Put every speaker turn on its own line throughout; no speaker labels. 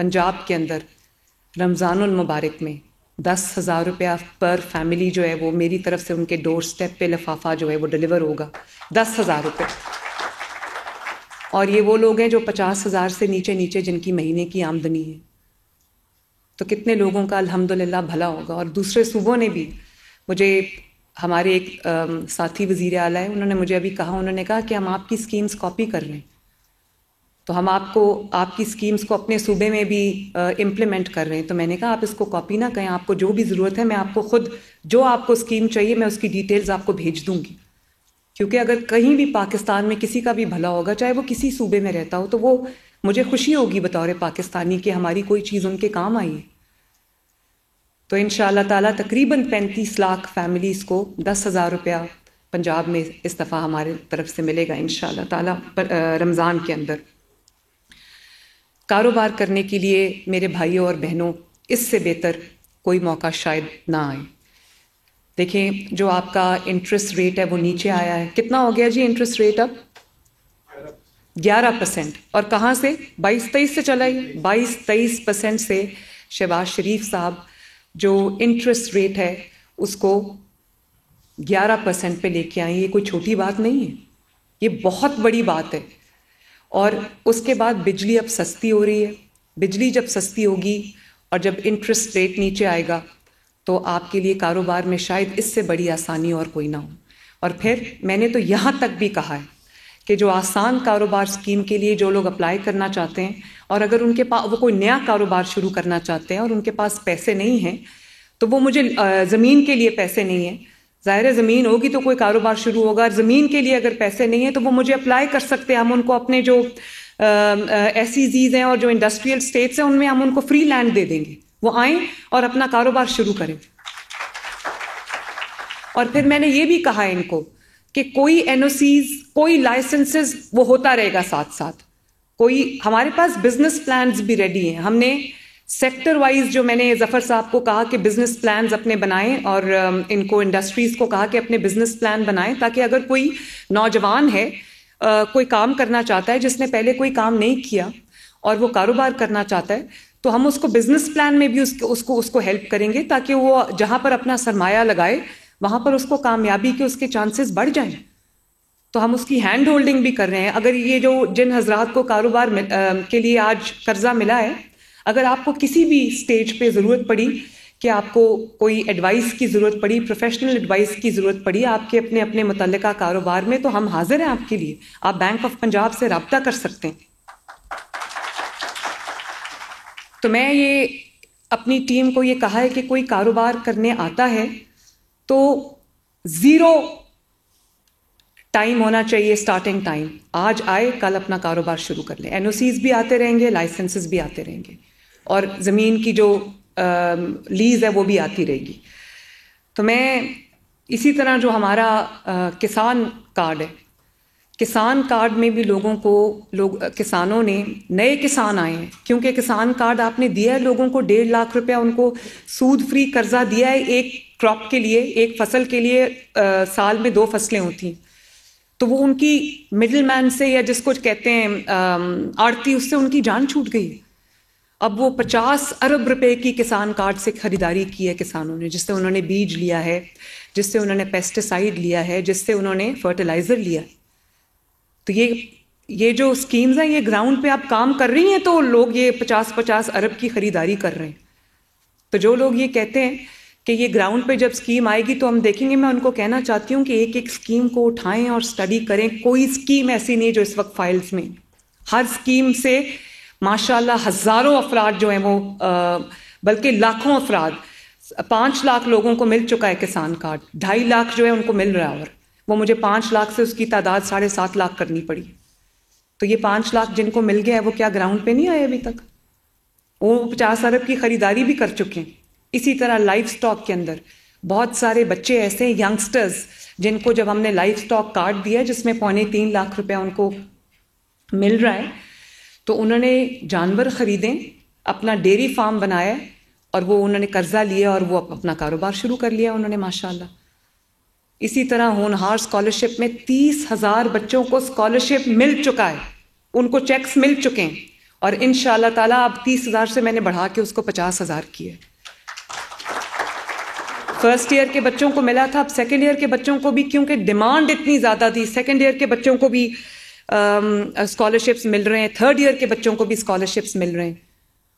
پنجاب کے اندر رمضان المبارک میں 10,000 روپیہ پر فیملی جو ہے وہ میری طرف سے ان کے ڈور سٹیپ پہ لفافہ جو ہے وہ ڈلیور ہوگا. 10,000 روپے. اور یہ وہ لوگ ہیں جو 50,000 سے نیچے جن کی مہینے کی آمدنی ہے. تو کتنے لوگوں کا الحمدللہ بھلا ہوگا. اور دوسرے صوبوں نے بھی مجھے، ہمارے ایک ساتھی وزیر اعلیٰ ہیں، انہوں نے مجھے ابھی کہا، انہوں نے کہا کہ ہم آپ کی اسکیمز کاپی کر رہے ہیں، تو ہم آپ کی اسکیمز کو اپنے صوبے میں بھی امپلیمنٹ کر رہے ہیں. تو میں نے کہا آپ اس کو کاپی نہ کریں، آپ کو جو بھی ضرورت ہے میں آپ کو خود جو آپ کو اسکیم چاہیے میں اس کی ڈیٹیلز آپ کو بھیج دوں گی. کیونکہ اگر کہیں بھی پاکستان میں کسی کا بھی بھلا ہوگا، چاہے وہ کسی صوبے میں رہتا ہو، تو وہ مجھے خوشی ہوگی بطور پاکستانی کہ ہماری کوئی چیز ان کے کام آئی ہے. تو انشاءاللہ تعالیٰ تقریباً 35 لاکھ فیملیز کو 10,000 روپیہ پنجاب میں اس دفعہ ہمارے طرف سے ملے گا انشاءاللہ تعالیٰ رمضان کے اندر. کاروبار کرنے کے لیے میرے بھائیوں اور بہنوں اس سے بہتر کوئی موقع شاید نہ آئے. دیکھیں جو آپ کا انٹرسٹ ریٹ ہے وہ نیچے آیا ہے. کتنا ہو گیا جی انٹرسٹ ریٹ؟ اب 11%. اور کہاں سے؟ 22-23 سے چلا ہی. 22-23% سے شہباز شریف صاحب جو انٹرسٹ ریٹ ہے اس کو 11% پہ لے کے آئیں. یہ کوئی چھوٹی بات نہیں ہے، یہ بہت بڑی بات ہے. اور اس کے بعد بجلی اب سستی ہو رہی ہے. بجلی جب سستی ہوگی اور جب انٹرسٹ ریٹ نیچے آئے گا تو آپ کے لیے کاروبار میں شاید اس سے بڑی آسانی اور کوئی نہ ہو. اور پھر میں نے تو یہاں تک بھی کہا ہے کہ جو آسان کاروبار اسکیم کے لیے جو لوگ اپلائی کرنا چاہتے ہیں، اور اگر ان کے پاس وہ کوئی نیا کاروبار شروع کرنا چاہتے ہیں اور ان کے پاس پیسے نہیں ہیں، تو وہ مجھے زمین کے لیے پیسے نہیں ہیں. ظاہر ہے زمین ہوگی تو کوئی کاروبار شروع ہوگا. زمین کے لیے اگر پیسے نہیں ہیں تو وہ مجھے اپلائی کر سکتے ہیں. ہم ان کو اپنے جو ایسی چیز ہیں اور جو انڈسٹریل اسٹیٹس ہیں ان میں ہم ان کو فری لینڈ دے دیں گے، وہ آئیں اور اپنا کاروبار شروع کریں. اور پھر میں نے یہ بھی کہا ان کو کہ کوئی این او سیز، کوئی لائسنسز وہ ہوتا رہے گا ساتھ ساتھ. کوئی ہمارے پاس بزنس پلانز بھی ریڈی ہیں. ہم نے سیکٹر وائز جو میں نے ظفر صاحب کو کہا کہ بزنس پلانز اپنے بنائیں، اور ان کو انڈسٹریز کو کہا کہ اپنے بزنس پلان بنائیں، تاکہ اگر کوئی نوجوان ہے کوئی کام کرنا چاہتا ہے جس نے پہلے کوئی کام نہیں کیا اور وہ کاروبار کرنا چاہتا ہے، تو ہم اس کو بزنس پلان میں بھی اس کو ہیلپ کریں گے تاکہ وہ جہاں پر اپنا سرمایہ لگائے وہاں پر اس کو کامیابی کے اس کے چانسز بڑھ جائیں. تو ہم اس کی ہینڈ ہولڈنگ بھی کر رہے ہیں. اگر یہ جو جن حضرات کو کاروبار کے لیے آج قرضہ ملا ہے، اگر آپ کو کسی بھی سٹیج پہ ضرورت پڑی کہ آپ کو کوئی ایڈوائس کی ضرورت پڑی، پروفیشنل ایڈوائس کی ضرورت پڑی آپ کے اپنے متعلقہ کاروبار میں، تو ہم حاضر ہیں آپ کے لیے. آپ بینک آف پنجاب سے رابطہ کر سکتے ہیں. تو میں یہ اپنی ٹیم کو یہ کہا ہے کہ کوئی کاروبار کرنے آتا ہے تو 0 ٹائم ہونا چاہیے، اسٹارٹنگ ٹائم. آج آئے کل اپنا کاروبار شروع کر لیں. این او سیز بھی آتے رہیں گے، لائسنسز بھی آتے رہیں گے، اور زمین کی جو لیز ہے وہ بھی آتی رہے گی. تو میں اسی طرح جو ہمارا کسان کارڈ ہے، کسان کارڈ میں بھی کسانوں نے، نئے کسان آئے ہیں، کیونکہ کسان کارڈ آپ نے دیا ہے لوگوں کو 1.5 لاکھ روپیہ ان کو سود فری قرضہ دیا ہے ایک کراپ کے لیے، ایک فصل کے لیے. سال میں 2 فصلیں ہوتی ہیں، تو وہ ان کی مڈل مین سے، یا جس کو کہتے ہیں آڑتی، اس سے ان کی جان چھوٹ گئی. اب وہ 50 ارب روپے کی کسان کارڈ سے خریداری کی ہے کسانوں نے، جس سے انہوں نے بیج لیا ہے، جس سے انہوں نے پیسٹیسائیڈ لیا ہے، جس سے انہوں نے فرٹیلائزر لیا ہے. تو یہ جو اسکیمز ہیں یہ گراؤنڈ پہ آپ کام کر رہی ہیں، تو لوگ یہ 50 ارب کی خریداری کر رہے ہیں. تو جو لوگ یہ کہتے ہیں کہ یہ گراؤنڈ پہ جب اسکیم آئے گی تو ہم دیکھیں گے، میں ان کو کہنا چاہتی ہوں کہ ایک اسکیم کو اٹھائیں اور اسٹڈی کریں. کوئی اسکیم ایسی نہیں جو اس وقت فائلز میں. ہر اسکیم سے ماشاءاللہ ہزاروں افراد جو ہیں وہ بلکہ لاکھوں افراد، 5 لاکھ لوگوں کو مل چکا ہے کسان کارڈ. 2.5 لاکھ جو ہے ان کو مل رہا ہے، اور وہ مجھے 5 لاکھ سے اس کی تعداد 7.5 لاکھ کرنی پڑی. تو یہ 5 لاکھ جن کو مل گیا ہے وہ کیا گراؤنڈ پہ نہیں آئے ابھی تک؟ وہ 50 ارب کی خریداری بھی کر چکے ہیں. اسی طرح لائف سٹاک کے اندر بہت سارے بچے ایسے ہیں، ینگسٹرز، جن کو جب ہم نے لائف سٹاک کارڈ دیا جس میں 2.25 لاکھ روپیہ ان کو مل رہا ہے، تو انہوں نے جانور خریدیں، اپنا ڈیری فارم بنایا، اور وہ انہوں نے قرضہ لیا اور وہ اپنا کاروبار شروع کر لیا انہوں نے ماشاءاللہ. اسی طرح ہونہار اسکالرشپ میں 30,000 بچوں کو اسکالرشپ مل چکا ہے، ان کو چیکس مل چکے ہیں، اور انشاءاللہ تعالیٰ اب 30,000 سے میں نے بڑھا کے اس کو 50,000 کیا. فرسٹ ایئر کے بچوں کو ملا تھا, اب سیکنڈ ایئر کے بچوں کو بھی, کیونکہ ڈیمانڈ اتنی زیادہ تھی, سیکنڈ ایئر کے بچوں کو بھی اسکالرشپس مل رہے ہیں, تھرڈ ایئر کے بچوں کو بھی اسکالرشپس مل رہے ہیں.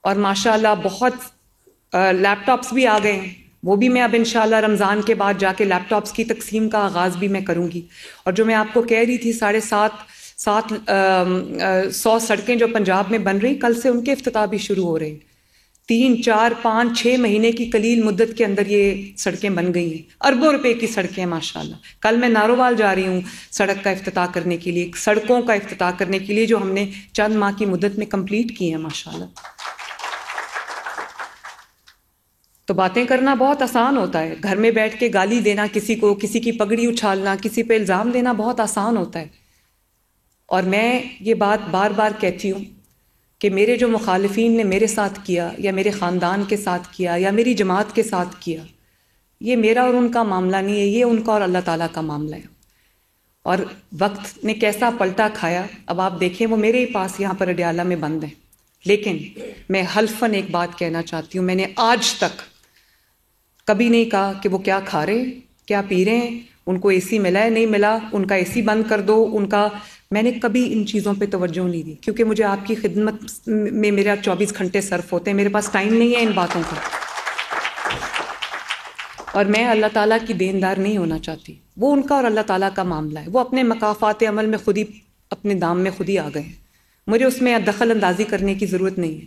اور ماشاءاللہ بہت لیپ ٹاپس بھی آ گئے ہیں, وہ بھی میں اب انشاءاللہ رمضان کے بعد جا کے لیپ ٹاپس کی تقسیم کا آغاز بھی میں کروں گی. اور جو میں آپ کو کہہ رہی تھی 750 سڑکیں جو پنجاب میں بن رہی, کل سے ان کے افتتاح بھی شروع ہو رہے ہیں. 3, 4, 5, 6 مہینے کی قلیل مدت کے اندر یہ سڑکیں بن گئی ہیں, اربوں روپے کی سڑکیں ماشاءاللہ. کل میں نارووال جا رہی ہوں سڑک کا افتتاح کرنے کے لیے, سڑکوں کا افتتاح کرنے کے لیے جو ہم نے چند ماہ کی مدت میں کمپلیٹ کی ہیں ماشاءاللہ. تو باتیں کرنا بہت آسان ہوتا ہے, گھر میں بیٹھ کے گالی دینا کسی کو, کسی کی پگڑی اچھالنا, کسی پہ الزام دینا بہت آسان ہوتا ہے. اور میں یہ بات بار بار کہتی ہوں کہ میرے جو مخالفین نے میرے ساتھ کیا, یا میرے خاندان کے ساتھ کیا, یا میری جماعت کے ساتھ کیا, یہ میرا اور ان کا معاملہ نہیں ہے, یہ ان کا اور اللہ تعالیٰ کا معاملہ ہے. اور وقت نے کیسا پلٹا کھایا اب آپ دیکھیں, وہ میرے ہی پاس یہاں پر اڈیالہ میں بند ہیں. لیکن میں حلفاً ایک بات کہنا چاہتی ہوں, میں نے آج تک کبھی نہیں کہا کہ وہ کیا کھا رہے ہیں, کیا پی رہے ہیں, ان کو اے سی ملا ہے نہیں ملا, ان کا اے سی بند کر دو, ان کا, میں نے کبھی ان چیزوں پہ توجہ نہیں دی, کیونکہ مجھے آپ کی خدمت میں میرا 24 گھنٹے صرف ہوتے ہیں, میرے پاس ٹائم نہیں ہے ان باتوں کا. اور میں اللہ تعالیٰ کی دیندار نہیں ہونا چاہتی, وہ ان کا اور اللہ تعالیٰ کا معاملہ ہے. وہ اپنے مقافات عمل میں خود ہی اپنے دام میں خود ہی آ گئے ہیں, مجھے اس میں دخل اندازی کرنے کی ضرورت نہیں ہے.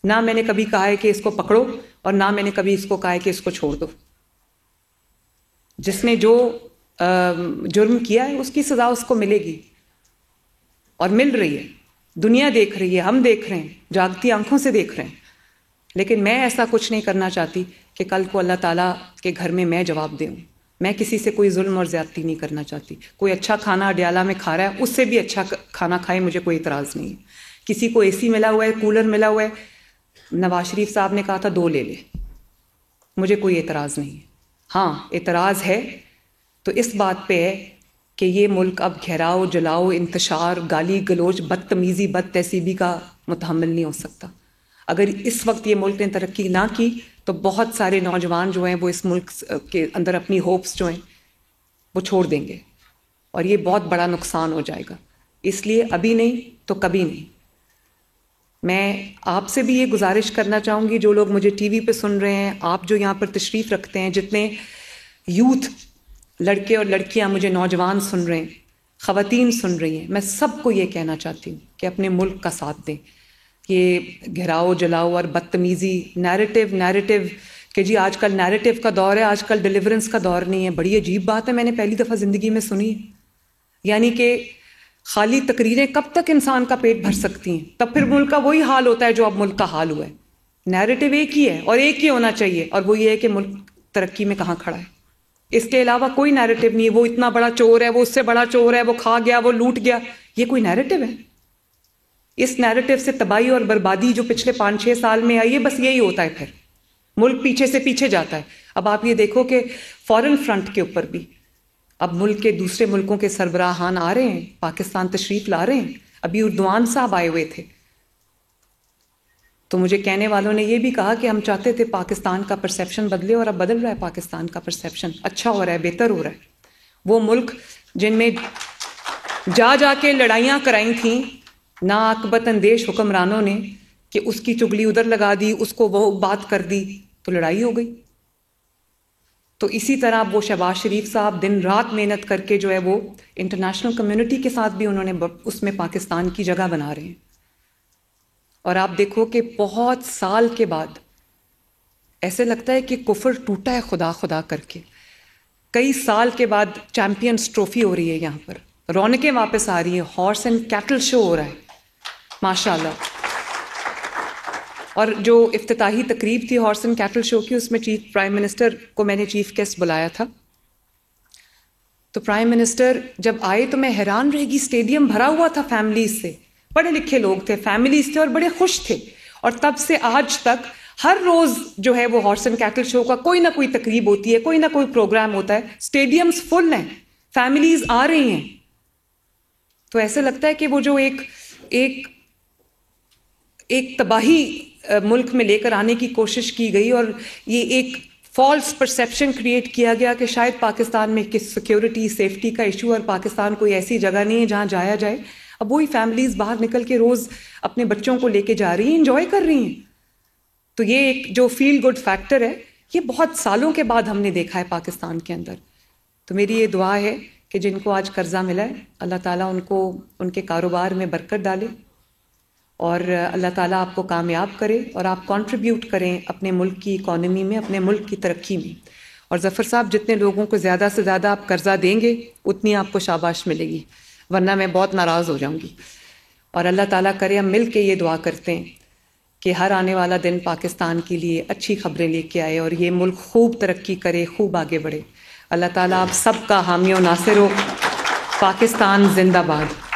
نہ میں نے کبھی کہا ہے کہ اس کو پکڑو, اور نہ میں نے کبھی اس کو کہا ہے کہ اس کو چھوڑ دو. جس نے جو جرم کیا ہے اس کی سزا اس کو ملے گی, اور مل رہی ہے, دنیا دیکھ رہی ہے, ہم دیکھ رہے ہیں, جاگتی آنکھوں سے دیکھ رہے ہیں. لیکن میں ایسا کچھ نہیں کرنا چاہتی کہ کل کو اللہ تعالیٰ کے گھر میں میں جواب دوں. میں کسی سے کوئی ظلم اور زیادتی نہیں کرنا چاہتی. کوئی اچھا کھانا اڈیالہ میں کھا رہا ہے, اس سے بھی اچھا کھانا کھائے, مجھے کوئی اعتراض نہیں ہے. کسی کو اے سی ملا ہوا ہے, کولر ملا ہوا ہے, نواز شریف صاحب نے کہا تھا 2 لے لے, مجھے کوئی اعتراض نہیں ہے. ہاں اعتراض ہے تو اس بات پہ ہے کہ یہ ملک اب گھیراؤ, جلاؤ, انتشار, گالی گلوچ, بدتمیزی, بد تہذیبی کا متحمل نہیں ہو سکتا. اگر اس وقت یہ ملک نے ترقی نہ کی تو بہت سارے نوجوان جو ہیں وہ اس ملک کے اندر اپنی ہوپس جو ہیں وہ چھوڑ دیں گے, اور یہ بہت بڑا نقصان ہو جائے گا. اس لیے ابھی نہیں تو کبھی نہیں. میں آپ سے بھی یہ گزارش کرنا چاہوں گی, جو لوگ مجھے ٹی وی پہ سن رہے ہیں, آپ جو یہاں پر تشریف رکھتے ہیں, جتنے یوتھ لڑکے اور لڑکیاں مجھے نوجوان سن رہے ہیں, خواتین سن رہی ہیں, میں سب کو یہ کہنا چاہتی ہوں کہ اپنے ملک کا ساتھ دیں. یہ گھراؤ جلاؤ اور بدتمیزی, نیریٹو کہ جی آج کل نیریٹو کا دور ہے, آج کل ڈیلیورنس کا دور نہیں ہے, بڑی عجیب بات ہے, میں نے پہلی دفعہ زندگی میں سنی. یعنی کہ خالی تقریریں کب تک انسان کا پیٹ بھر سکتی ہیں, تب پھر ملک کا وہی حال ہوتا ہے جو اب ملک کا حال ہوا ہے. نیریٹو ایک ہی ہے اور ایک ہی ہونا چاہیے, اور وہ یہ ہے کہ ملک ترقی میں کہاں کھڑا ہے. اس کے علاوہ کوئی نیریٹو نہیں ہے. وہ اتنا بڑا چور ہے, وہ اس سے بڑا چور ہے, وہ کھا گیا, وہ لوٹ گیا, یہ کوئی نیریٹو ہے؟ اس نیریٹو سے تباہی اور بربادی جو پچھلے 5-6 سال میں آئی ہے, بس یہی ہوتا ہے. پھر ملک پیچھے سے پیچھے جاتا ہے. اب آپ یہ دیکھو کہ فورن فرنٹ کے اوپر بھی اب ملک کے دوسرے ملکوں کے سربراہان آ رہے ہیں, پاکستان تشریف لا رہے ہیں. ابھی اردوان صاحب آئے ہوئے تھے, تو مجھے کہنے والوں نے یہ بھی کہا کہ ہم چاہتے تھے پاکستان کا پرسیپشن بدلے, اور اب بدل رہا ہے. پاکستان کا پرسیپشن اچھا ہو رہا ہے, بہتر ہو رہا ہے. وہ ملک جن میں جا کے لڑائیاں کرائی تھیں ناعاقبت اندیش حکمرانوں نے, کہ اس کی چگلی ادھر لگا دی, اس کو وہ بات کر دی, تو لڑائی ہو گئی. تو اسی طرح وہ شہباز شریف صاحب دن رات محنت کر کے جو ہے وہ انٹرنیشنل کمیونٹی کے ساتھ بھی انہوں نے اس میں پاکستان کی جگہ بنا رہے ہیں. اور آپ دیکھو کہ بہت سال کے بعد ایسے لگتا ہے کہ کفر ٹوٹا ہے خدا خدا کر کے. کئی سال کے بعد چیمپئنز ٹرافی ہو رہی ہے یہاں پر, رونقیں واپس آ رہی ہیں, ہارس اینڈ کیٹل شو ہو رہا ہے ماشاءاللہ. اور جو افتتاحی تقریب تھی ہارس اینڈ کیٹل شو کی, اس میں پرائم منسٹر کو میں نے چیف گیسٹ بلایا تھا. تو پرائم منسٹر جب آئے تو میں حیران رہ گئی, اسٹیڈیم بھرا ہوا تھا فیملیز سے, پڑھے لکھے لوگ تھے, فیملیز تھے, اور بڑے خوش تھے. اور تب سے آج تک ہر روز جو ہے وہ ہارس اینڈ کیٹل شو کا کوئی نہ کوئی تقریب ہوتی ہے, کوئی نہ کوئی پروگرام ہوتا ہے. اسٹیڈیمز فل ہیں, فیملیز آ رہی ہیں. تو ایسے لگتا ہے کہ وہ جو ایک ایک تباہی ملک میں لے کر آنے کی کوشش کی گئی، اور یہ ایک فالس پرسیپشن کریٹ کیا گیا کہ شاید پاکستان میں سیکیورٹی سیفٹی کا ایشو، اور پاکستان کوئی ایسی جگہ نہیں ہے جہاں جایا جائے. اب وہی فیملیز باہر نکل کے روز اپنے بچوں کو لے کے جا رہی ہیں، انجوائے کر رہی ہیں. تو یہ ایک جو فیل گڈ فیکٹر ہے، یہ بہت سالوں کے بعد ہم نے دیکھا ہے پاکستان کے اندر. تو میری یہ دعا ہے کہ جن کو آج قرضہ ملا ہے، اللہ تعالیٰ ان کو ان کے کاروبار میں برکت ڈالے، اور اللہ تعالیٰ آپ کو کامیاب کرے، اور آپ کنٹریبیوٹ کریں اپنے ملک کی اکانومی میں، اپنے ملک کی ترقی میں. اور ظفر صاحب، جتنے لوگوں کو زیادہ سے زیادہ آپ قرضہ دیں گے اتنی آپ کو شاباش ملے گی، ورنہ میں بہت ناراض ہو جاؤں گی. اور اللہ تعالیٰ کرے ہم مل کے یہ دعا کرتے ہیں کہ ہر آنے والا دن پاکستان کے لیے اچھی خبریں لے کے آئے، اور یہ ملک خوب ترقی کرے، خوب آگے بڑھے. اللہ تعالیٰ آپ سب کا حامی و ناصر ہو. پاکستان زندہ باد.